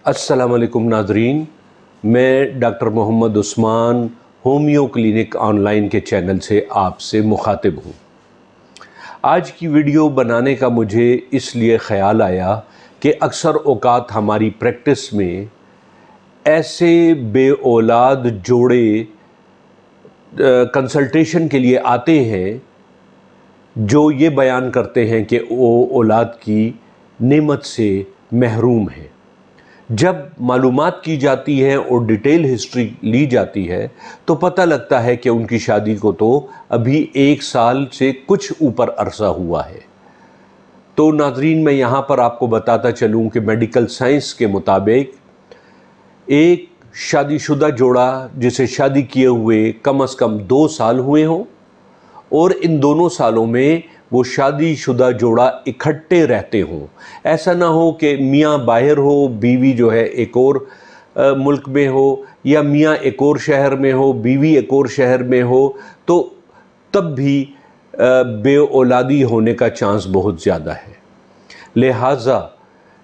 अस्सलाम वालेकुम नाज़रीन, मैं doctor Mohammad Usman homeo clinic online के चैनल से आपसे मुखातिब हूँ। आज की वीडियो बनाने का मुझे इसलिए ख़याल आया कि अक्सर औक़ात हमारी प्रैक्टिस में ऐसे बे औलाद जोड़े कंसल्टेशन के लिए आते हैं जो ये बयान करते हैं कि वो औलाद की नेमत से महरूम हैं। जब मालूमात की जाती है और डिटेल हिस्ट्री ली जाती है तो पता लगता है कि उनकी शादी को तो अभी 1 साल से कुछ ऊपर अरसा हुआ है। तो नाज़रीन, मैं यहाँ पर आपको बताता चलूँ कि मेडिकल साइंस के मुताबिक एक शादीशुदा जोड़ा जिसे शादी किए हुए कम से कम 2 साल हुए हों और इन दोनों सालों में वो शादीशुदा जोड़ा इकट्ठे रहते हों। ऐसा ना हो कि मियाँ बाहर हो, बीवी जो है एक और मुल्क में हो, या मियाँ एक और शहर में हो, बीवी एक और शहर में हो, तो तब भी बे औलादी होने का चांस बहुत ज़्यादा है। लिहाजा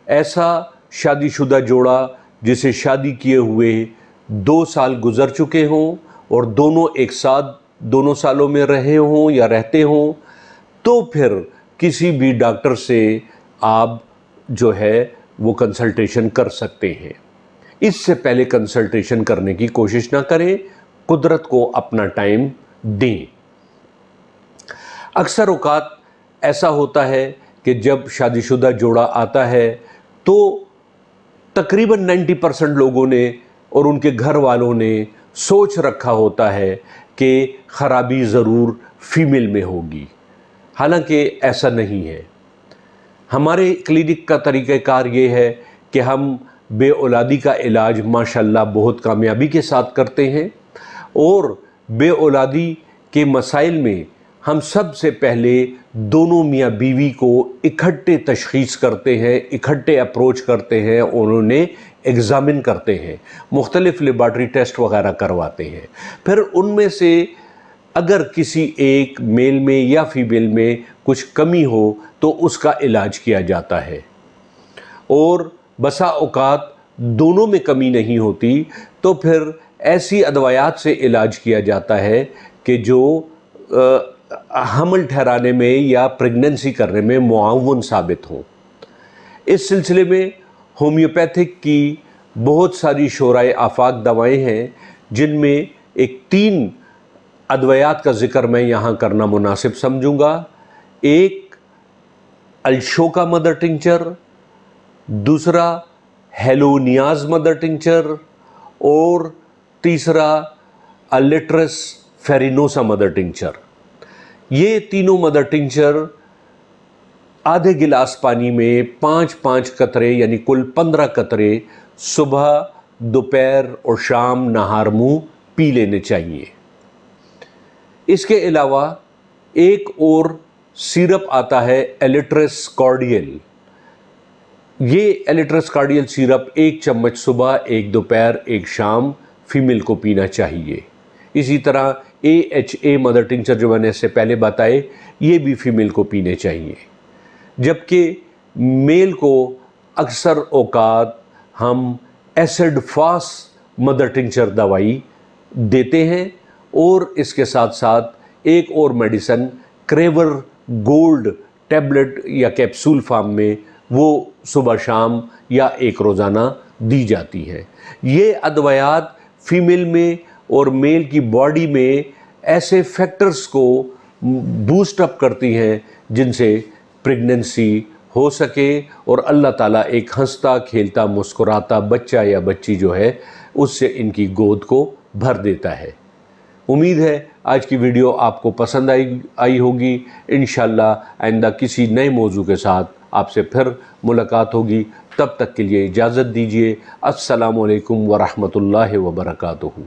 ऐसा शादीशुदा जोड़ा जिसे शादी किए हुए 2 साल गुज़र चुके हों और दोनों एक साथ दोनों सालों में रहे हों या रहते हों, तो फिर किसी भी डॉक्टर से आप जो है वो कंसल्टेशन कर सकते हैं। इससे पहले कंसल्टेशन करने की कोशिश ना करें, कुदरत को अपना टाइम दें। अक्सर औक़ात ऐसा होता है कि जब शादीशुदा जोड़ा आता है तो तकरीबन 90% लोगों ने और उनके घर वालों ने सोच रखा होता है कि ख़राबी ज़रूर फीमेल में होगी। हालांकि ऐसा नहीं है। हमारे क्लिनिक का तरीक़ाकार ये है कि हम बे औलादी का इलाज माशाल्लाह बहुत कामयाबी के साथ करते हैं और बे औलादी के मसाइल में हम सबसे पहले दोनों मियाँ बीवी को इकट्ठे तशख़ीस करते हैं, इकट्ठे अप्रोच करते हैं, उन्होंने एग्ज़ामिन करते हैं, मुख्तलिफ़ लेबॉरेटरी टेस्ट वग़ैरह करवाते हैं। फिर उनमें से अगर किसी एक मेल में या फीमेल में कुछ कमी हो तो उसका इलाज किया जाता है, और बसा औक़ात दोनों में कमी नहीं होती तो फिर ऐसी अदवायात से इलाज किया जाता है कि जो हमल ठहराने में या प्रेगनेंसी करने में मुआवन साबित हो। इस सिलसिले में होम्योपैथिक की बहुत सारी शोराए आफाक दवाएं हैं, जिनमें एक 3 अद्वयात का ज़िक्र मैं यहाँ करना मुनासिब समझूँगा। एक अल्शोका मदर टिंचर, दूसरा हेलोनियाज मदर टिंचर और तीसरा अलिट्रस फेरिनोसा मदर टिंचर। ये तीनों मदर टिंचर आधे गिलास पानी में 5-5 कतरे यानी कुल 15 कतरे सुबह, दोपहर और शाम नहार मुँह पी लेने चाहिए। इसके अलावा एक और सिरप आता है एलिट्रस कार्डियल। ये एलिट्रस कार्डियल सिरप 1 चम्मच सुबह, 1 दोपहर, 1 शाम फीमेल को पीना चाहिए। इसी तरह AHA मदर टिंचर जो मैंने इससे पहले बताए, ये भी फीमेल को पीने चाहिए। जबकि मेल को अक्सर औक़ात हम एसिड फास मदर टिंचर दवाई देते हैं और इसके साथ साथ एक और मेडिसन क्रेवर गोल्ड टैबलेट या कैप्सूल फार्म में वो सुबह शाम या एक रोज़ाना दी जाती है। ये अदवायात फीमेल में और मेल की बॉडी में ऐसे फैक्टर्स को बूस्ट अप करती हैं जिनसे प्रेगनेंसी हो सके और अल्लाह ताला एक हंसता खेलता मुस्कुराता बच्चा या बच्ची जो है उससे इनकी गोद को भर देता है। उम्मीद है आज की वीडियो आपको पसंद आई होगी। इंशाअल्लाह आइंदा किसी नए मौजू के साथ आपसे फिर मुलाकात होगी। तब तक के लिए इजाज़त दीजिए। अस्सलामु अलैकुम व रहमतुल्लाहि व बरकातुहू।